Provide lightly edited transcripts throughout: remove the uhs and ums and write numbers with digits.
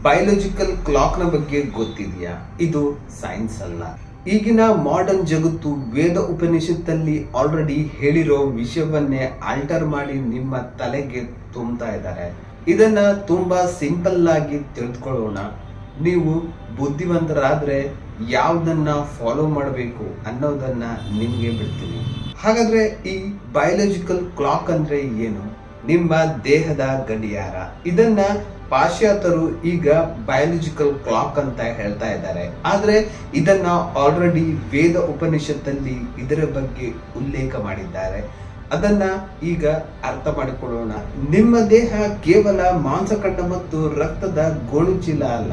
Biological clock ನ ಬಗ್ಗೆ ಗೊತ್ತಿದೆಯಾ? ಇದು ಸೈನ್ಸ್ ಅಲ್ಲ. ಈಗಿನ ಮಾಡರ್ನ್ ಜಗತ್ತು ವೇದ ಉಪನಿಷತ್ತಲ್ಲಿ ಆಲ್ರೆಡಿ ಹೇಳಿರೋ ವಿಷಯವನ್ನೇ ಆಲ್ಟರ್ ಮಾಡಿ ನಿಮ್ಮ ತಲೆಗೆ ತುಂಬ್ತಾ ಇದ್ದಾರೆ. ಇದನ್ನ ತುಂಬಾ ಸಿಂಪಲ್ ಆಗಿ ತಿಳಿದುಕೊಳ್ಳೋಣ. ನೀವು ಬುದ್ಧಿವಂತರಾದ್ರೆ ಯಾವ್ದನ್ನ ಫಾಲೋ ಮಾಡಬೇಕು ಅನ್ನೋದನ್ನ ನಿಮ್ಗೆ ಬಿಡ್ತೀನಿ. ಹಾಗಾದ್ರೆ ಈ ಬಯೋಲಾಜಿಕಲ್ ಕ್ಲಾಕ್ ಅಂದ್ರೆ ಏನು? ನಿಮ್ಮ ದೇಹದ ಗಡಿಯಾರ. ಇದನ್ನ ಪಾಶ್ಚಾತ್ಯರು ಈಗ ಬಯೋಲಾಜಿಕಲ್ ಕ್ಲಾಕ್ ಅಂತ ಹೇಳ್ತಾ ಇದ್ದಾರೆ. ಆದ್ರೆ ಇದನ್ನ ಆಲ್ರೆಡಿ ವೇದ ಉಪನಿಷತ್ತಲ್ಲಿ ಇದರ ಬಗ್ಗೆ ಉಲ್ಲೇಖ ಮಾಡಿದ್ದಾರೆ. ಅದನ್ನ ಈಗ ಅರ್ಥ ಮಾಡಿಕೊಳ್ಳೋಣ. ನಿಮ್ಮ ದೇಹ ಕೇವಲ ಮಾಂಸಖಂಡ ಮತ್ತು ರಕ್ತದ ಗೋಣುಚೀಲ ಅಲ್ಲ.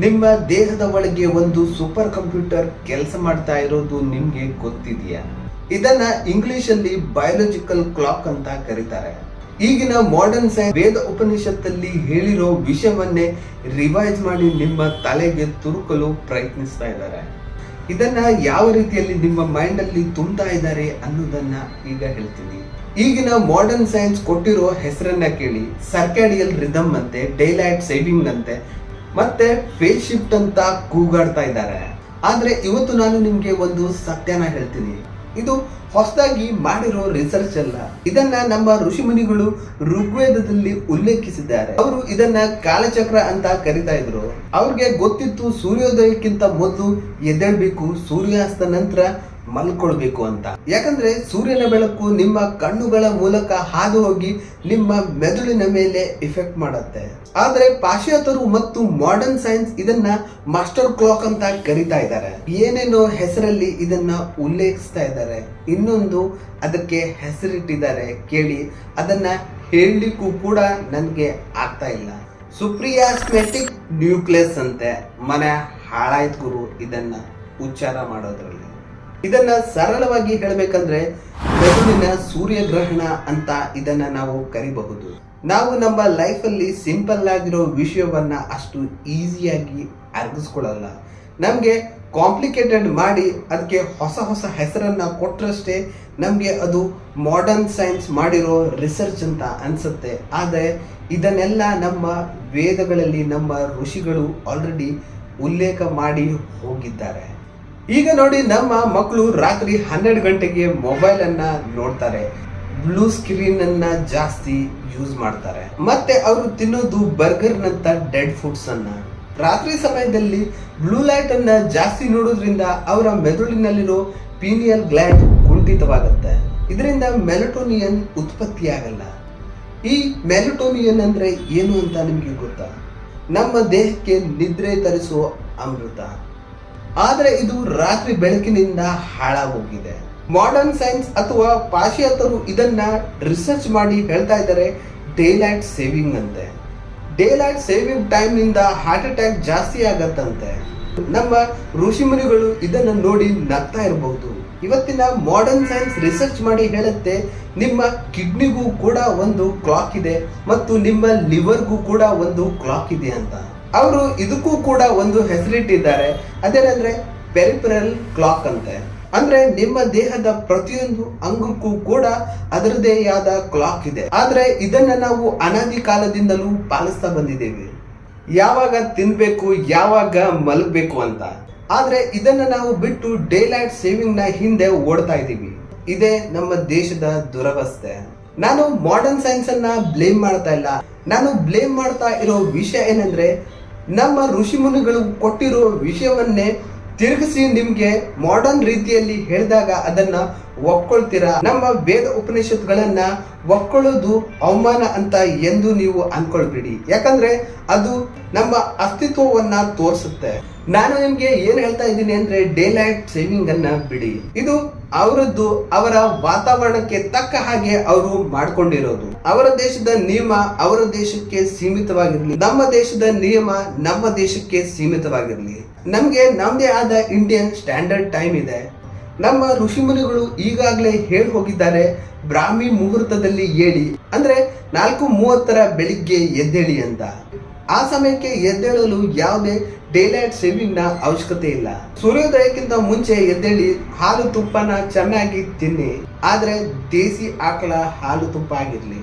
ನಿಮ್ಮ ದೇಹದ ಒಳಗೆ ಒಂದು ಸೂಪರ್ ಕಂಪ್ಯೂಟರ್ ಕೆಲಸ ಮಾಡ್ತಾ ಇರೋದು ನಿಮ್ಗೆ ಗೊತ್ತಿದೆಯಾ? ಇದನ್ನ ಇಂಗ್ಲಿಷ್ ಅಲ್ಲಿ ಬಯೋಲಾಜಿಕಲ್ ಕ್ಲಾಕ್ ಅಂತ ಕರೀತಾರೆ. ಈಗಿನ ಮಾಡರ್ನ್ ಸೈನ್ಸ್ ವೇದ ಉಪನಿಷತ್ತಲ್ಲಿ ಹೇಳಿರೋ ವಿಷಯವನ್ನೇ ರಿವೈಸ್ ಮಾಡಿ ನಿಮ್ಮ ತಲೆಗೆ ತುರುಕಲು ಪ್ರಯತ್ನಿಸ್ತಾ ಇದ್ದಾರೆ. ಇದನ್ನ ಯಾವ ರೀತಿಯಲ್ಲಿ ನಿಮ್ಮ ಮೈಂಡ್ ಅಲ್ಲಿ ತುಂಬ್ತಾ ಇದ್ದಾರೆ ಅನ್ನೋದನ್ನ ಈಗ ಹೇಳ್ತೀನಿ. ಈಗಿನ ಮಾಡರ್ನ್ ಸೈನ್ಸ್ ಕೊಟ್ಟಿರೋ ಹೆಸರನ್ನ ಕೇಳಿ. ಸರ್ಕ್ಯಾಡಿಯಲ್ ರಿದಮ್ ಅಂತೆ, ಡೇಲೈಟ್ ಸೇವಿಂಗ್ ಅಂತೆ, ಮತ್ತೆ ಫೇಸ್ ಶಿಫ್ಟ್ ಅಂತ ಕೂಗಾಡ್ತಾ ಇದ್ದಾರೆ. ಆದ್ರೆ ಇವತ್ತು ನಾನು ನಿಮ್ಗೆ ಒಂದು ಸತ್ಯನ ಹೇಳ್ತೀನಿ. ಇದು ಹೊಸದಾಗಿ ಮಾಡಿರೋ ರಿಸರ್ಚ್ ಅಲ್ಲ. ಇದನ್ನ ನಮ್ಮ ಋಷಿ ಮುನಿಗಳು ಋಗ್ವೇದದಲ್ಲಿ ಉಲ್ಲೇಖಿಸಿದ್ದಾರೆ. ಅವರು ಇದನ್ನ ಕಾಲಚಕ್ರ ಅಂತ ಕರಿತಾ ಇದ್ರು. ಅವ್ರಿಗೆ ಗೊತ್ತಿತ್ತು ಸೂರ್ಯೋದಯಕ್ಕಿಂತ ಮೊದಲು ಎದ್ದೇಳ್ಬೇಕು, ಸೂರ್ಯಾಸ್ತ ನಂತರ ಮಲ್ಕೊಳ್ಬೇಕು ಅಂತ. ಯಾಕಂದ್ರೆ ಸೂರ್ಯನ ಬೆಳಕು ನಿಮ್ಮ ಕಣ್ಣುಗಳ ಮೂಲಕ ಹಾದು ಹೋಗಿ ನಿಮ್ಮ ಮೆದುಳಿನ ಮೇಲೆ ಇಫೆಕ್ಟ್ ಮಾಡುತ್ತೆ. ಆದ್ರೆ ಪಾಶ್ಚಾತ್ಯರು ಮತ್ತು ಮಾಡರ್ನ್ ಸೈನ್ಸ್ ಇದನ್ನ ಮಾಸ್ಟರ್ ಕ್ಲಾಕ್ ಅಂತ ಕರಿತಾ ಇದ್ದಾರೆ. ಏನೇನೋ ಹೆಸರಲ್ಲಿ ಇದನ್ನ ಉಲ್ಲೇಖಿಸ್ತಾ ಇದ್ದಾರೆ. ಇನ್ನೊಂದು ಅದಕ್ಕೆ ಹೆಸರಿಟ್ಟಿದ್ದಾರೆ ಕೇಳಿ. ಅದನ್ನ ಹೇಳಲಿಕ್ಕೂ ಕೂಡ ನನ್ಗೆ ಆಗ್ತಾ ಇಲ್ಲ. ಸುಪ್ರಿಯಾಸ್ಮೆಟಿಕ್ ನ್ಯೂಕ್ಲಿಯಸ್ ಅಂತೆ. ಮನೆ ಹಾಳಾಯ್ತು ಗುರು ಇದನ್ನ ಉಚ್ಚಾರ ಮಾಡೋದ್ರಲ್ಲಿ. ಇದನ್ನ ಸರಳವಾಗಿ ಹೇಳಬೇಕಂದ್ರೆ ಮೆದುಳಿನ ಸೂರ್ಯಗ್ರಹಣ ಅಂತ ಇದನ್ನ ನಾವು ಕರಿಬಹುದು. ನಾವು ನಮ್ಮ ಲೈಫ್ ಅಲ್ಲಿ ಸಿಂಪಲ್ ಆಗಿರೋ ವಿಷಯವನ್ನ ಅಷ್ಟು ಈಸಿಯಾಗಿ ಅರ್ಗಿಸ್ಕೊಳ್ಳಲ್ಲ. ನಮ್ಗೆ ಕಾಂಪ್ಲಿಕೇಟೆಡ್ ಮಾಡಿ ಅದಕ್ಕೆ ಹೊಸ ಹೊಸ ಹೆಸರನ್ನ ಕೊಟ್ಟರಷ್ಟೇ ನಮ್ಗೆ ಅದು ಮಾಡರ್ನ್ ಸೈನ್ಸ್ ಮಾಡಿರೋ ರಿಸರ್ಚ್ ಅಂತ ಅನ್ಸುತ್ತೆ. ಆದ್ರೆ ಇದನ್ನೆಲ್ಲ ನಮ್ಮ ವೇದಗಳಲ್ಲಿ ನಮ್ಮ ಋಷಿಗಳು ಆಲ್ರೆಡಿ ಉಲ್ಲೇಖ ಮಾಡಿ ಹೋಗಿದ್ದಾರೆ. ಈಗ ನೋಡಿ, ನಮ್ಮ ಮಕ್ಕಳು ರಾತ್ರಿ 12 ಗಂಟೆಗೆ ಮೊಬೈಲ್ ಅನ್ನ ನೋಡ್ತಾರೆ, ಬ್ಲೂ ಸ್ಕ್ರೀನ್ ಅನ್ನ ಜಾಸ್ತಿ ಯೂಸ್ ಮಾಡ್ತಾರೆ, ಮತ್ತೆ ಅವರು ತಿನ್ನೋದು ಬರ್ಗರ್ ನಂತ ಡೆಡ್ ಫುಡ್ಸ್ ಅನ್ನ. ರಾತ್ರಿ ಸಮಯದಲ್ಲಿ ಬ್ಲೂ ಲೈಟ್ ಅನ್ನ ಜಾಸ್ತಿ ನೋಡೋದ್ರಿಂದ ಅವರ ಮೆದುಳಿನಲ್ಲಿರೋ ಪೀನಿಯಲ್ ಗ್ಲ್ಯಾಂಡ್ ಕುಂಠಿತವಾಗುತ್ತೆ. ಇದರಿಂದ ಮೆಲಟೋನಿಯನ್ ಉತ್ಪತ್ತಿ ಆಗಲ್ಲ. ಈ ಮೆಲಟೋನಿಯನ್ ಅಂದ್ರೆ ಏನು ಅಂತ ನಿಮ್ಗೆ ಗೊತ್ತಾ? ನಮ್ಮ ದೇಹಕ್ಕೆ ನಿದ್ರೆ ತರಿಸುವ ಅಮೃತ. ಆದ್ರೆ ಇದು ರಾತ್ರಿ ಬೆಳಕಿನಿಂದ ಹಾಳಾಗೋಗಿದೆ. ಮಾಡರ್ನ್ ಸೈನ್ಸ್ ಅಥವಾ ಪಾಶ್ಚಾತ್ಯರು ಇದನ್ನ ರಿಸರ್ಚ್ ಮಾಡಿ ಹೇಳ್ತಾ ಇದ್ದಾರೆ ಡೇಲೈಟ್ ಸೇವಿಂಗ್ ಅಂತೆ. ಡೇಲೈಟ್ ಸೇವಿಂಗ್ ಟೈಮ್ ನಿಂದ ಹಾರ್ಟ್ ಅಟ್ಯಾಕ್ ಜಾಸ್ತಿ ಆಗತ್ತಂತೆ. ನಮ್ಮ ಋಷಿ ಮುನಿಗಳು ಇದನ್ನ ನೋಡಿ ನಗ್ತಾ ಇರಬಹುದು. ಇವತ್ತಿನ ಮಾಡರ್ನ್ ಸೈನ್ಸ್ ರಿಸರ್ಚ್ ಮಾಡಿ ಹೇಳುತ್ತೆ ನಿಮ್ಮ ಕಿಡ್ನಿಗೂ ಕೂಡ ಒಂದು ಕ್ಲಾಕ್ ಇದೆ ಮತ್ತು ನಿಮ್ಮ ಲಿವರ್ಗೂ ಕೂಡ ಒಂದು ಕ್ಲಾಕ್ ಇದೆ ಅಂತ. ಅವರು ಇದಕ್ಕೂ ಕೂಡ ಒಂದು ಹೆಸರಿಟ್ಟಿದ್ದಾರೆ. ಅದೇನಂದ್ರೆ ಪೆರಿಫೆರಲ್ ಕ್ಲಾಕ್ ಅಂತೆ. ಅಂದ್ರೆ ನಿಮ್ಮ ದೇಹದ ಪ್ರತಿಯೊಂದು ಅಂಗಕ್ಕೂ ಕೂಡ ಅದರದೇ ಆದ ಕ್ಲಾಕ್ ಇದೆ. ಆದ್ರೆ ಇದನ್ನ ನಾವು ಅನಾದಿ ಕಾಲದಿಂದಲೂ ಪಾಲಿಸ್ತಾ ಬಂದಿದ್ದೇವೆ. ಯಾವಾಗ ತಿನ್ಬೇಕು, ಯಾವಾಗ ಮಲಗಬೇಕು ಅಂತ. ಆದ್ರೆ ಇದನ್ನ ನಾವು ಬಿಟ್ಟು ಡೇಲೈಟ್ ಸೇವಿಂಗ್ ನ ಹಿಂದೆ ಓಡ್ತಾ ಇದ್ದೀವಿ. ಇದೇ ನಮ್ಮ ದೇಶದ ದುರವಸ್ಥೆ. ನಾನು ಮಾಡರ್ನ್ ಸೈನ್ಸ್ ಅನ್ನ ಬ್ಲೇಮ್ ಮಾಡ್ತಾ ಇಲ್ಲ. ನಾನು ಬ್ಲೇಮ್ ಮಾಡ್ತಾ ಇರೋ ವಿಷಯ ಏನಂದ್ರೆ ನಮ್ಮ ಋಷಿ ಮುನಿಗಳು ಕೊಟ್ಟಿರೋ ವಿಷಯವನ್ನೇ ತಿರುಗಿಸಿ ನಿಮ್ಗೆ ಮಾಡರ್ನ್ ರೀತಿಯಲ್ಲಿ ಹೇಳಿದಾಗ ಅದನ್ನ ಒಪ್ಕೊಳ್ತೀರಾ. ನಮ್ಮ ವೇದ ಉಪನಿಷತ್ಗಳನ್ನ ಒಪ್ಕೊಳ್ಳೋದು ಅವಮಾನ ಅಂತ ಎಂದು ನೀವು ಅನ್ಕೊಳ್ಬೇಡಿ. ಯಾಕಂದ್ರೆ ಅದು ನಮ್ಮ ಅಸ್ತಿತ್ವವನ್ನ ತೋರಿಸುತ್ತೆ. ನಾನು ನಿಮ್ಗೆ ಏನ್ ಹೇಳ್ತಾ ಇದ್ದೀನಿ ಅಂದ್ರೆ ಡೇಲೈಟ್ ಸೇವಿಂಗ್ ಅನ್ನ ಬಿಡಿ. ಇದು ಅವರದ್ದು, ಅವರ ವಾತಾವರಣಕ್ಕೆ ತಕ್ಕ ಹಾಗೆ ಅವರು ಮಾಡ್ಕೊಂಡಿರೋದು. ಅವರ ದೇಶದ ನಿಯಮ ಅವರ ದೇಶಕ್ಕೆ ಸೀಮಿತವಾಗಿರ್ಲಿ, ನಮ್ಮ ದೇಶದ ನಿಯಮ ನಮ್ಮ ದೇಶಕ್ಕೆ ಸೀಮಿತವಾಗಿರ್ಲಿ. ನಮ್ಗೆ ನಮ್ದೇ ಆದ ಇಂಡಿಯನ್ ಸ್ಟ್ಯಾಂಡರ್ಡ್ ಟೈಮ್ ಇದೆ. ನಮ್ಮ ಋಷಿ ಮುನಿಗಳು ಈಗಾಗಲೇ ಹೇಳಿ ಹೋಗಿದ್ದಾರೆ, ಬ್ರಾಹ್ಮಿ ಮುಹೂರ್ತದಲ್ಲಿ ಏಳಿ ಅಂದ್ರೆ 4:30 ಬೆಳಿಗ್ಗೆ ಎದ್ದೇಳಿ ಅಂತ. ಆ ಸಮಯಕ್ಕೆ ಎದ್ದೇಳಲು ಯಾವುದೇ ಡೇಲೈಟ್ ಸೇವಿಂಗ್ ನ ಅವಶ್ಯಕತೆ ಇಲ್ಲ. ಸೂರ್ಯೋದಯಕ್ಕಿಂತ ಮುಂಚೆ ಎದ್ದೇಳಿ ಹಾಲು ತುಪ್ಪನ ಚೆನ್ನಾಗಿ ತಿನ್ನಿ. ಆದ್ರೆ ದೇಸಿ ಆಕಳ ಹಾಲು ತುಪ್ಪ ಆಗಿರ್ಲಿ.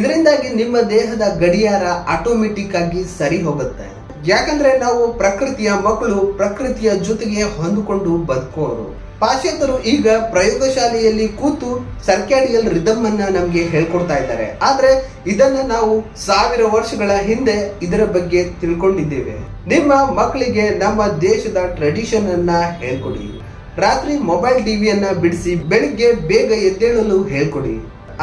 ಇದರಿಂದಾಗಿ ನಿಮ್ಮ ದೇಹದ ಗಡಿಯಾರ ಆಟೋಮೆಟಿಕ್ ಆಗಿ ಸರಿ ಹೋಗುತ್ತೆ. ಯಾಕಂದ್ರೆ ನಾವು ಪ್ರಕೃತಿಯ ಮಕ್ಕಳು, ಪ್ರಕೃತಿಯ ಜೊತೆಗೆ ಹೊಂದಿಕೊಂಡು ಬದುಕೋರು. ಪಾಶ್ಚಾತ್ಯರು ಈಗ ಪ್ರಯೋಗಶಾಲೆಯಲ್ಲಿ ಕೂತು ಸರ್ಕ್ಯಾಡಿಯಲ್ ರಿದಮ್ ಅನ್ನ ನಮ್ಗೆ ಹೇಳ್ಕೊಡ್ತಾ ಇದ್ದಾರೆ. ಆದ್ರೆ ಇದನ್ನ ನಾವು 1000 ವರ್ಷಗಳ ಹಿಂದೆ ಇದರ ಬಗ್ಗೆ ತಿಳ್ಕೊಂಡಿದ್ದೇವೆ. ನಿಮ್ಮ ಮಕ್ಕಳಿಗೆ ನಮ್ಮ ದೇಶದ ಟ್ರೆಡಿಷನ್ ಅನ್ನ ಹೇಳ್ಕೊಡಿ. ರಾತ್ರಿ ಮೊಬೈಲ್ ಟಿವಿಯನ್ನ ಬಿಡಿಸಿ ಬೆಳಿಗ್ಗೆ ಬೇಗ ಎದ್ದೇಳಲು ಹೇಳ್ಕೊಡಿ.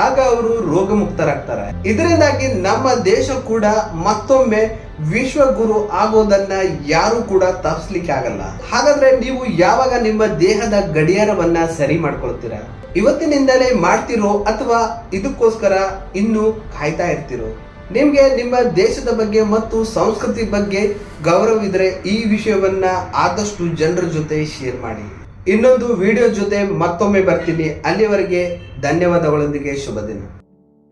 ಆಗ ಅವರು ರೋಗ ಮುಕ್ತರಾಗ್ತಾರೆ. ಇದರಿಂದಾಗಿ ನಮ್ಮ ದೇಶ ಕೂಡ ಮತ್ತೊಮ್ಮೆ ವಿಶ್ವಗುರು ಆಗೋದನ್ನ ಯಾರು ಕೂಡ ತಪ್ಪಿಸ್ಲಿಕ್ಕೆ ಆಗಲ್ಲ. ಹಾಗಾದ್ರೆ ನೀವು ಯಾವಾಗ ನಿಮ್ಮ ದೇಹದ ಗಡಿಯಾರವನ್ನ ಸರಿ ಮಾಡ್ಕೊಳ್ತೀರಾ? ಇವತ್ತಿನಿಂದಲೇ ಮಾಡ್ತಿರೋ ಅಥವಾ ಇದಕ್ಕೋಸ್ಕರ ಇನ್ನು ಕಾಯ್ತಾ ಇರ್ತಿರೋ? ನಿಮ್ಗೆ ನಿಮ್ಮ ದೇಶದ ಬಗ್ಗೆ ಮತ್ತು ಸಂಸ್ಕೃತಿ ಬಗ್ಗೆ ಗೌರವಿದ್ರೆ ಈ ವಿಷಯವನ್ನ ಆದಷ್ಟು ಜನರ ಜೊತೆ ಶೇರ್ ಮಾಡಿ. ಇನ್ನೊಂದು ವಿಡಿಯೋ ಜೊತೆ ಮತ್ತೊಮ್ಮೆ ಬರ್ತೀನಿ. ಅಲ್ಲಿವರೆಗೆ ಧನ್ಯವಾದಗಳೊಂದಿಗೆ ಶುಭ ದಿನ.